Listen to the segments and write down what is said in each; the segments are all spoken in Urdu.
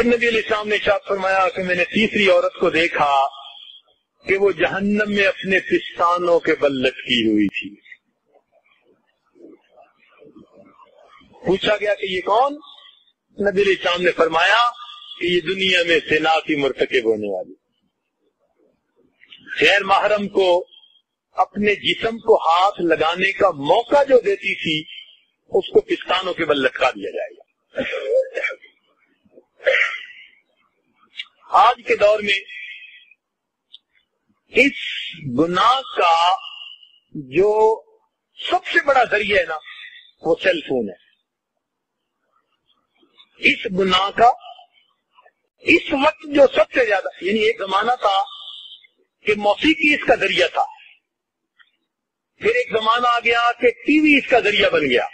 پھر نبی علیہ السلام نے ارشاد فرمایا کہ میں نے تیسری عورت کو دیکھا کہ وہ جہنم میں اپنے پستانوں کے بل لٹکی ہوئی تھی. پوچھا گیا کہ یہ کون؟ نبی علیہ السلام نے فرمایا کہ یہ دنیا میں زنا کی مرتکب ہونے والی غیر محرم کو اپنے جسم کو ہاتھ لگانے کا موقع جو دیتی تھی اس کو پستانوں کے بل لٹکا دیا جائے گا. آج کے دور میں اس گناہ کا جو سب سے بڑا ذریعہ ہے نا وہ سیل فون ہے. اس گناہ کا اس وقت جو سب سے زیادہ، یعنی ایک زمانہ تھا کہ موسیقی اس کا ذریعہ تھا، پھر ایک زمانہ آ گیا کہ ٹی وی اس کا ذریعہ بن گیا،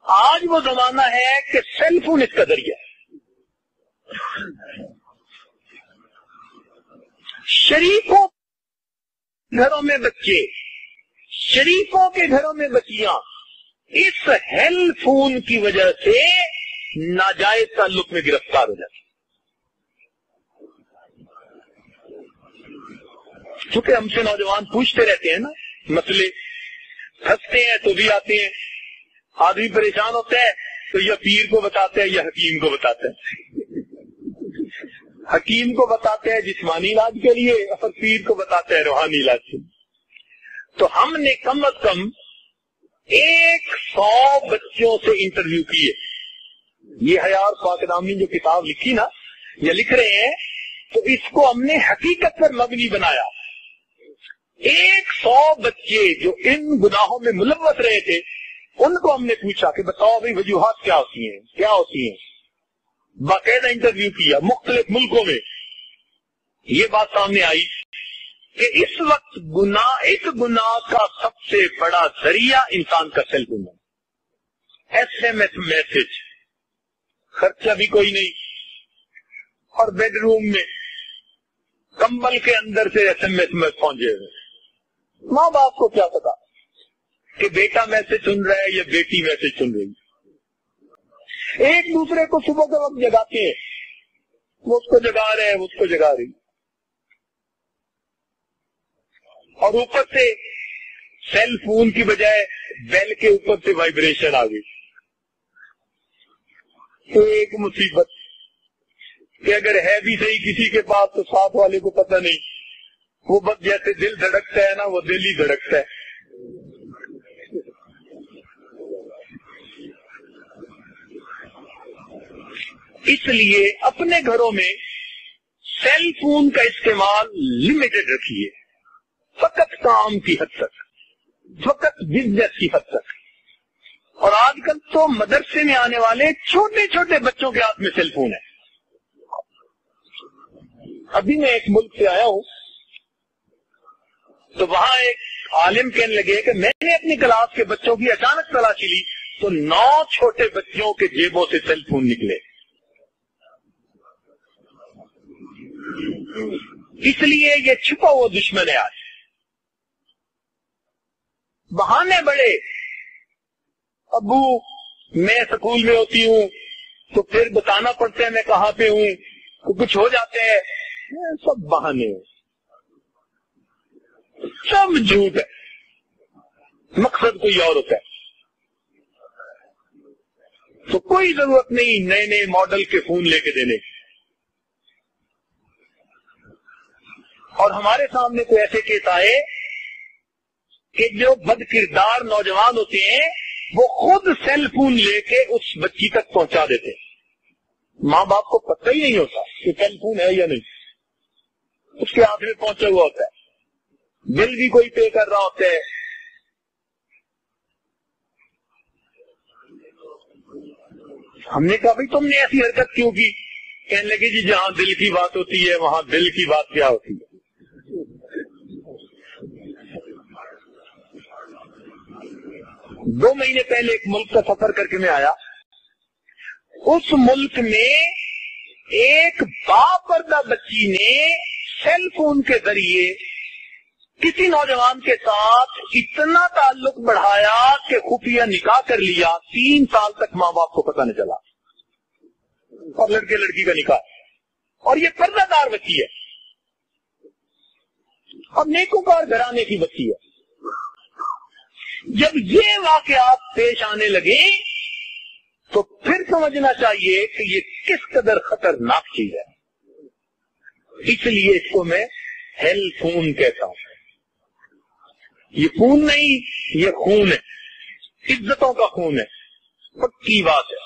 آج وہ زمانہ ہے کہ سیل فون اس کا ذریعہ ہے. شریفوں گھروں میں بچے، شریفوں کے گھروں میں بچیاں اس ہیل فون کی وجہ سے ناجائز تعلق میں گرفتار ہو جاتی. چونکہ ہم سے نوجوان پوچھتے رہتے ہیں نا مسئلے، پھنستے ہیں تو بھی آتے ہیں، آدمی پریشان ہوتا ہے تو یا پیر کو بتاتے ہیں یا حکیم کو بتاتے ہیں. حکیم کو بتاتے ہیں جسمانی علاج کے لیے اور پیر کو بتاتے ہیں روحانی علاج کے لیے. تو ہم نے کم از کم 100 بچوں سے انٹرویو کیے. یہ حیار پاک نامی جو کتاب لکھی نا یا لکھ رہے ہیں تو اس کو ہم نے حقیقت پر مبنی بنایا. 100 بچے جو ان گناہوں میں ملوث رہے تھے ان کو ہم نے پوچھا کہ بتاؤ بھائی وجوہات کیا ہوتی ہیں. باقاعدہ انٹرویو کیا مختلف ملکوں میں. یہ بات سامنے آئی کہ اس وقت اس گناہ کا سب سے بڑا ذریعہ انسان کا سیل فون ہے. SMS میسج، خرچہ بھی کوئی نہیں، اور بیڈ روم میں کمبل کے اندر سے SMS میں پہنچے ہوئے. ماں باپ کو کیا پتا کہ بیٹا میسج سن رہا ہے یا بیٹی میسج سن رہی ہے. ایک دوسرے کو صبح کے وقت جگاتے ہیں، وہ اس کو جگا رہے ہیں، وہ اس کو جگا رہی، اور اوپر سے سیل فون کی بجائے بیل کے اوپر سے وائبریشن آ گئی. ایک مصیبت کہ اگر ہے بھی صحیح کسی کے پاس تو ساتھ والے کو پتہ نہیں. وہ بس جیسے دل دھڑکتا ہے نا وہ دل ہی دھڑکتا ہے. اس لیے اپنے گھروں میں سیل فون کا استعمال لمیٹڈ رکھیے، فقط کام کی حد تک، فقط بزنس کی حد تک. اور آج کل تو مدرسے میں آنے والے چھوٹے چھوٹے بچوں کے ہاتھ میں سیل فون ہے. ابھی میں ایک ملک سے آیا ہوں تو وہاں ایک عالم کہنے لگے کہ میں نے اپنی کلاس کے بچوں کی اچانک تلاشی لی تو 9 چھوٹے بچوں کے جیبوں سے سیل فون نکلے. اس لیے یہ چھپا ہوا دشمن ہے. آج بہانے بڑے، ابو میں سکول میں ہوتی ہوں تو پھر بتانا پڑتا ہے میں کہاں پہ ہوں، تو کچھ ہو جاتے ہیں، سب بہانے، سب جھوٹ ہے، مقصد کوئی اور ہوتا ہے. تو کوئی ضرورت نہیں نئے نئے ماڈل کے فون لے کے دینے کی. اور ہمارے سامنے کوئی ایسے کیس آئے کہ جو بد کردار نوجوان ہوتے ہیں وہ خود سیل فون لے کے اس بچی تک پہنچا دیتے. ماں باپ کو پتہ ہی نہیں ہوتا کہ سیل فون ہے یا نہیں، اس کے ہاتھ میں پہنچا ہوا ہوتا ہے، بل بھی کوئی پے کر رہا ہوتا ہے. ہم نے کہا بھائی تم نے ایسی حرکت کیوں کی؟ کہنے لگے جی جہاں دل کی بات ہوتی ہے وہاں دل کی بات کیا ہوتی ہے. 2 مہینے پہلے ایک ملک کا سفر کر کے میں آیا. اس ملک میں ایک باپردہ بچی نے سیل فون کے ذریعے کسی نوجوان کے ساتھ اتنا تعلق بڑھایا کہ خفیہ نکاح کر لیا. 3 سال تک ماں باپ کو پتہ نہیں چلا. اور لڑکے لڑکی کا نکاح, اور یہ پردہ دار بچی ہے اور نیکوکار گھرانے کی بچی ہے. جب یہ واقعات پیش آنے لگے تو پھر سمجھنا چاہیے کہ یہ کس قدر خطرناک چیز ہے. اس لیے اس کو میں ہیل خون کہتا ہوں. یہ خون نہیں, یہ خون ہے, عزتوں کا خون ہے, پکی بات ہے.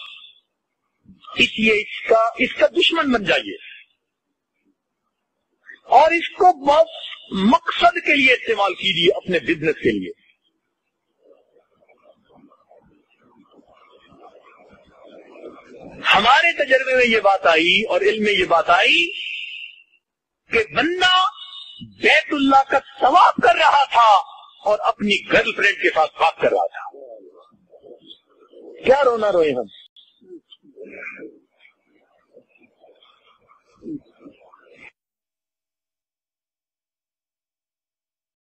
اس لیے اس کا دشمن بن جائیے اور اس کو بس مقصد کے لیے استعمال کیجیے, اپنے بزنس کے لیے. ہمارے تجربے میں یہ بات آئی اور علم میں یہ بات آئی کہ بندہ بیت اللہ کا طواف کر رہا تھا اور اپنی گرل فرینڈ کے ساتھ بات کر رہا تھا. کیا رونا روئے ہم,